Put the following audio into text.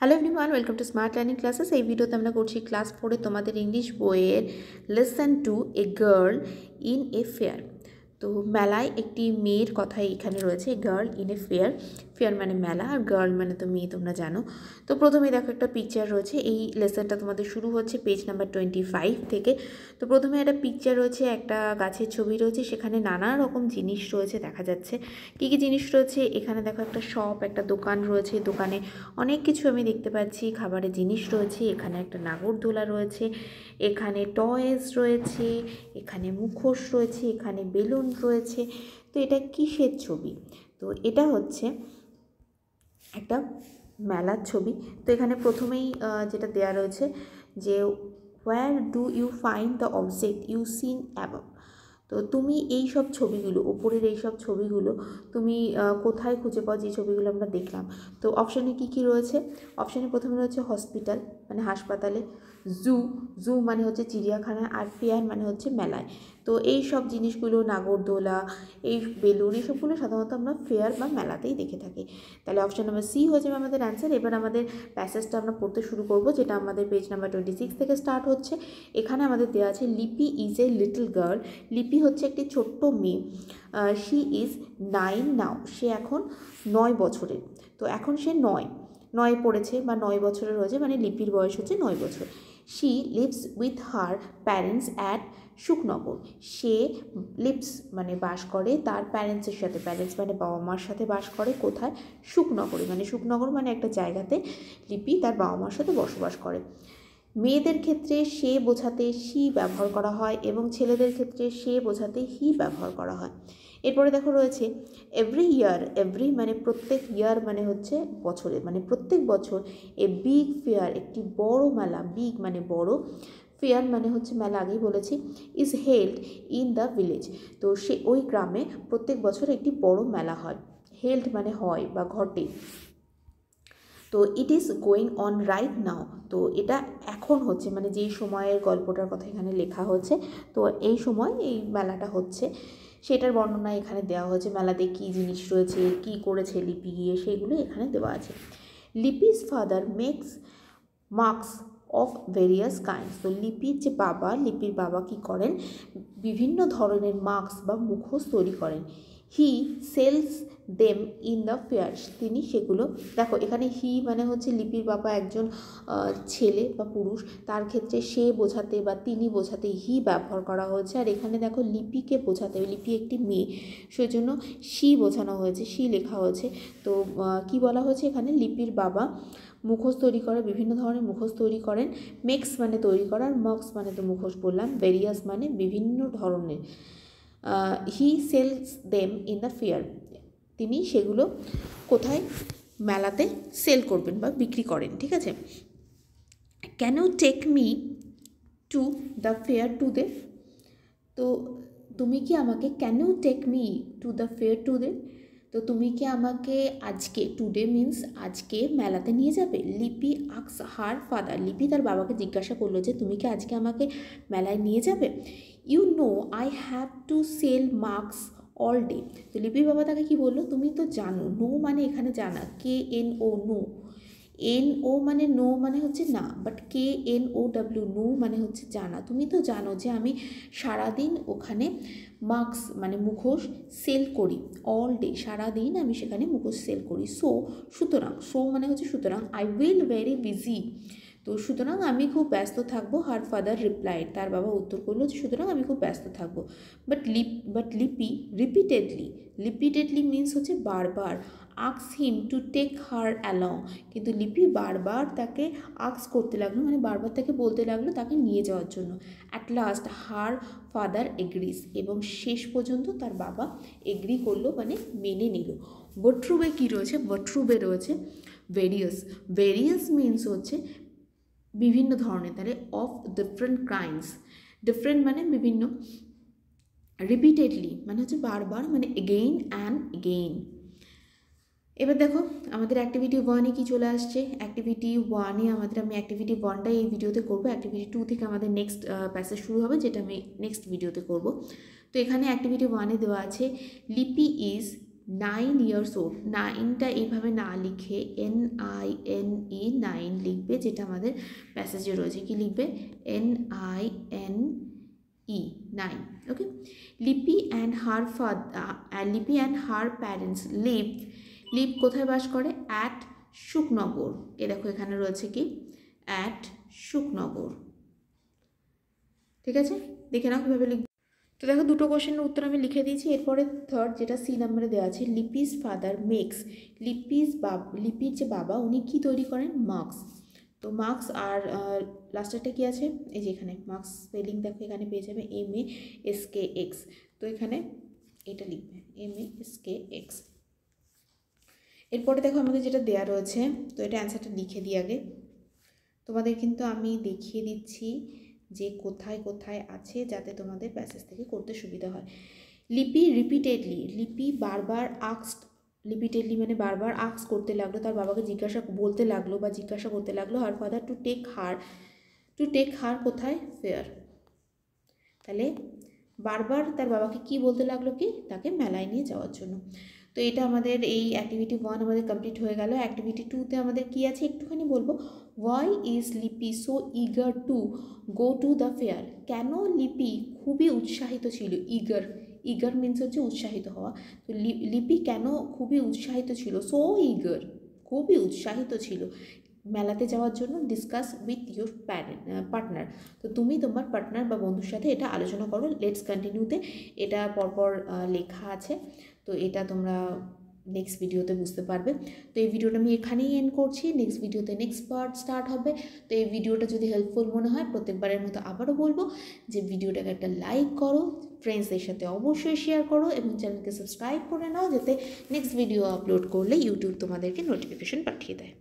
Hello everyone, welcome to smart learning classes. এই ভিডিওতে আমরা করছি ক্লাস 4 তোমাদের ইংলিশ বইয়ের lesson 2 a girl in a fair. তো মেলায় একটি মেয়ের কথাই এখানে রয়েছে, girl in a fair. Fair মানে মেলা, আর গার্ল মানে তো মেয়ে, তোমরা জানো। তো প্রথমে দেখো একটা পিকচার রয়েছে। এই লেসনটা তোমাদের শুরু হচ্ছে পেজ নাম্বার 25 থেকে। তো প্রথমে একটা পিকচার রয়েছে, একটা গাছের ছবি রয়েছে, সেখানে নানা রকম জিনিস রয়েছে দেখা যাচ্ছে। কী কী জিনিস রয়েছে এখানে দেখো, একটা শপ, একটা দোকান রয়েছে, দোকানে অনেক কিছু আমি দেখতে পাচ্ছি, খাবারের জিনিস রয়েছে, এখানে একটা নাগরদোলা রয়েছে, এখানে টয়েস রয়েছে, এখানে মুখোশ রয়েছে, এখানে বেলুন রয়েছে। তো এটা কিসের ছবি? তো এটা হচ্ছে একটা মেলার ছবি। তো এখানে প্রথমেই যেটা দেয়া রয়েছে যে where do you find the object you seen above. তো তুমি এই সব ছবিগুলো, ওপরের এই সব ছবিগুলো তুমি কোথায় খুঁজে পাও, যে ছবিগুলো আমরা দেখলাম। তো অপশানে কী কী রয়েছে? অপশানে প্রথমে রয়েছে হসপিটাল মানে হাসপাতালে, জু মানে হচ্ছে চিড়িয়াখানা, আর ফেয়ার মানে হচ্ছে মেলায়। তো এই সব জিনিসগুলো, নাগরদোলা, এই বেলুন, এইসবগুলো সাধারণত আমরা ফেয়ার বা মেলাতেই দেখে থাকি। তাহলে অপশান নাম্বার সি হয়ে যাবে আমাদের অ্যান্সার। এবার আমাদের প্যাসেজটা আমরা পড়তে শুরু করব, যেটা আমাদের পেজ নাম্বার 26 থেকে স্টার্ট হচ্ছে। এখানে আমাদের দেওয়া আছে লিপি ইজ এ লিটল গার্ল। লিপি হচ্ছে একটি ছোট্ট মেয়ে। শি ইজ 9 নাও, সে এখন 9 বছরের। তো এখন সে 9 পড়েছে বা 9 বছরের হয়েছে, মানে লিপির বয়স হচ্ছে 9 বছর। She lives with her parents at Sukhnagar. সে লিভস মানে বাস করে তার প্যারেন্টসের সাথে, প্যারেন্টস মানে বাবা মার সাথে বাস করে। কোথায়? সুখনগরে, মানে সুখনগর মানে একটা জায়গাতে লিপি তার বাবা মার সাথে বসবাস করে। মেয়েদের ক্ষেত্রে সে বোঝাতে শি ব্যবহার করা হয় এবং ছেলেদের ক্ষেত্রে সে বোঝাতে হি ব্যবহার করা হয়। এরপরে দেখো রয়েছে এভরি ইয়ার, এভরি মানে প্রত্যেক, ইয়ার মানে হচ্ছে বছরে, মানে প্রত্যেক বছর। এ বিগ ফেয়ার একটি বড় মেলা, বিগ মানে বড়, ফেয়ার মানে হচ্ছে মেলা, আগেই বলেছি, is held in the village. তো সে ওই গ্রামে প্রত্যেক বছর একটি বড় মেলা হয়। হেল্ড মানে হয় বা ঘটে। তো it is going on right now. তো এটা এখন হচ্ছে, মানে যেই সময়ের গল্পটার কথা এখানে লেখা হচ্ছে, তো এই সময় এই মেলাটা হচ্ছে, সেটার বর্ণনা এখানে দেওয়া হয়েছে। মেলাতে কী জিনিস রয়েছে, কী করেছে লিপি গিয়ে, সেগুলো এখানে দেওয়া আছে। Lipi's father makes marks of various kinds. তো লিপির যে বাবা, লিপির বাবা কী করেন? বিভিন্ন ধরনের মার্কস বা মুখোশ তৈরি করেন। He sells them in the fair, তিনি সেগুলো, দেখো এখানে হি মানে হচ্ছে লিপির বাবা একজন ছেলে বা পুরুষ, তার ক্ষেত্রে সে বোঝাতে বা তিনি বোঝাতে হি ব্যবহার করা হয়েছে। আর এখানে দেখো লিপিকে বোঝাতে, লিপি একটি মেয়ে, সেজন্য সি বোঝানো হয়েছে, সি লেখা হয়েছে। তো কি বলা হয়েছে এখানে? লিপির বাবা মুখোশ তৈরি করে, বিভিন্ন ধরনের মুখোশ তৈরি করেন। মেক্স মানে তৈরি করা, আর মার্কস মানে তো মুখোশ বললাম, ভেরিয়াস মানে বিভিন্ন ধরনের। He sells them in the fair, তিনি সেগুলো কোথায়? মেলাতে সেল করবেন বা বিক্রি করেন, ঠিক আছে। Can you take me to the fair today? তো তুমি কি আমাকে, can you take me to the fair today? তো তুমি কি আমাকে আজকে, টুডে মিন্স আজকে, মেলাতে নিয়ে যাবে? লিপি আক্স হার ফাদার, লিপি তার বাবাকে জিজ্ঞাসা করলো যে তুমি কি আজকে আমাকে মেলায় নিয়ে যাবে? You know I have to sell marks all day. তো লিপির বাবা তাকে কি বললো? তুমি তো জানো, নো মানে এখানে জানা, K N O, no. N O মানে নো মানে হচ্ছে না, but K N O W, know মানে হচ্ছে জানা। তুমি তো জানো যে আমি সারাদিন ওখানে মার্কস মানে মুখোশ সেল করি, অল ডে, সারাদিন আমি সেখানে মুখোশ সেল করি। সুতরাং, মানে হচ্ছে সুতরাং, আই উইল ভেরি বিজি। তো সুতরাং আমি খুব ব্যস্ত থাকবো। হার ফাদার রিপ্লাইড, তার বাবা উত্তর করলো যে সুতরাং আমি খুব ব্যস্ত থাকবো। বাট লিপি রিপিটেডলি মিন্স হচ্ছে বারবার, asks him to take her along, কিন্তু লিপি বারবার তাকে আক্স করতে লাগলো, মানে বারবার তাকে বলতে লাগলো তাকে নিয়ে যাওয়ার জন্য। At last her father agrees, এবং শেষ পর্যন্ত তার বাবা এগ্রি করলো, মানে মেনে নিল। বট্রুবে কী রয়েছে? বট্রুবে রয়েছে ভেরিয়াস মিন্স হচ্ছে বিভিন্ন ধরনের, তাহলে অফ ডিফারেন্ট কাইন্ডস, ডিফারেন্ট মানে বিভিন্ন, রিপিটেডলি মানে হচ্ছে বারবার, মানে এগেইন অ্যান্ড এগেইন। এবার দেখো আমাদের অ্যাক্টিভিটি 1-এ কী চলে আসছে। অ্যাক্টিভিটি 1-এ আমি অ্যাক্টিভিটি 1টাই এই ভিডিওতে করবো। অ্যাক্টিভিটি 2 থেকে আমাদের নেক্সট প্যাসেজ শুরু হবে, যেটা আমি নেক্সট ভিডিওতে করব। তো এখানে অ্যাক্টিভিটি 1-এ দেওয়া আছে লিপি ইজ 9 ইয়ার্স ওল্ড। 9টা এইভাবে না লিখে NINE 9 লিখবে, যেটা আমাদের প্যাসেজে রয়েছে। কি লিখবে? NINE 9। ওকে। লিপি অ্যান্ড হার প্যারেন্টস লিভ কোথায় বাস করে? অ্যাট সুখনগর। এ দেখো এখানে রয়েছে কি? অ্যাট সুখনগর। ঠিক আছে, দেখে নাও কীভাবে লিখবে। তো দেখো দুটো কোশ্চেনের উত্তর আমি লিখে দিয়েছি। এরপরে থার্ড, যেটা সি নাম্বারে দেওয়া আছে, লিপিস ফাদার মেক্স। লিপির যে বাবা, উনি কি তৈরি করেন? মাস্ক। তো মাস্ক আর লাস্টেরটা কি আছে? এই যে এখানে মাস্ক স্পেলিং দেখো, এখানে পেয়ে যাবে MASKX। তো এখানে এটা লিখবে MASKX। এরপরে দেখো আমাদের যেটা দেওয়া রয়েছে, তো এটা অ্যান্সারটা লিখে দিই আগে। তোমাদের কিন্তু আমি দেখিয়ে দিচ্ছি যে কোথায় কোথায় আছে, যাতে তোমাদের প্যাসেজ থেকে করতে সুবিধা হয়। লিপি বারবার রিপিটেডলি মানে বারবার আক্স করতে লাগলো, তার বাবাকে জিজ্ঞাসা করতে লাগলো her father to take her কোথায়? ফেয়ার। তাহলে বারবার তার বাবাকে কি বলতে লাগলো? কি? তাকে মেলায় নিয়ে যাওয়ার জন্য। তো এটা আমাদের এই অ্যাক্টিভিটি 1 আমাদের কমপ্লিট হয়ে গেল। অ্যাক্টিভিটি 2তে আমাদের কি আছে একটুখানি বলবো। ওয়াই ইজ লিপি so eager to go to the fair? কেন লিপি খুবই উৎসাহিত ছিল? ইগার মিনস হচ্ছে উৎসাহিত হওয়া। তো লিপি কেন খুবই উৎসাহিত ছিল? সো ইগার, খুবই উৎসাহিত ছিল মেলাতে যাওয়ার জন্য। Discuss with your partner. তো তুমি তোমার পার্টনার বা বন্ধুর সাথে এটা আলোচনা করো। লেটস কন্টিনিউতে এটা পরপর লেখা আছে, তো এটা তোমরা নেক্সট ভিডিওতে বুঝতে পারবে। তো এই ভিডিওটা আমি এখানেই এন্ড করছি। নেক্সট ভিডিওতে নেক্সট পার্ট স্টার্ট হবে। তো এই ভিডিওটা যদি হেল্পফুল মনে হয়, প্রত্যেকবারের মতো আবারও বলবো যে ভিডিওটাকে একটা লাইক করো, ফ্রেন্ডসদের সাথে অবশ্যই শেয়ার করো এবং চ্যানেলকে সাবস্ক্রাইব করে নাও, যাতে নেক্সট ভিডিও আপলোড করলে ইউটিউব তোমাদেরকে নোটিফিকেশন পাঠিয়ে দেয়।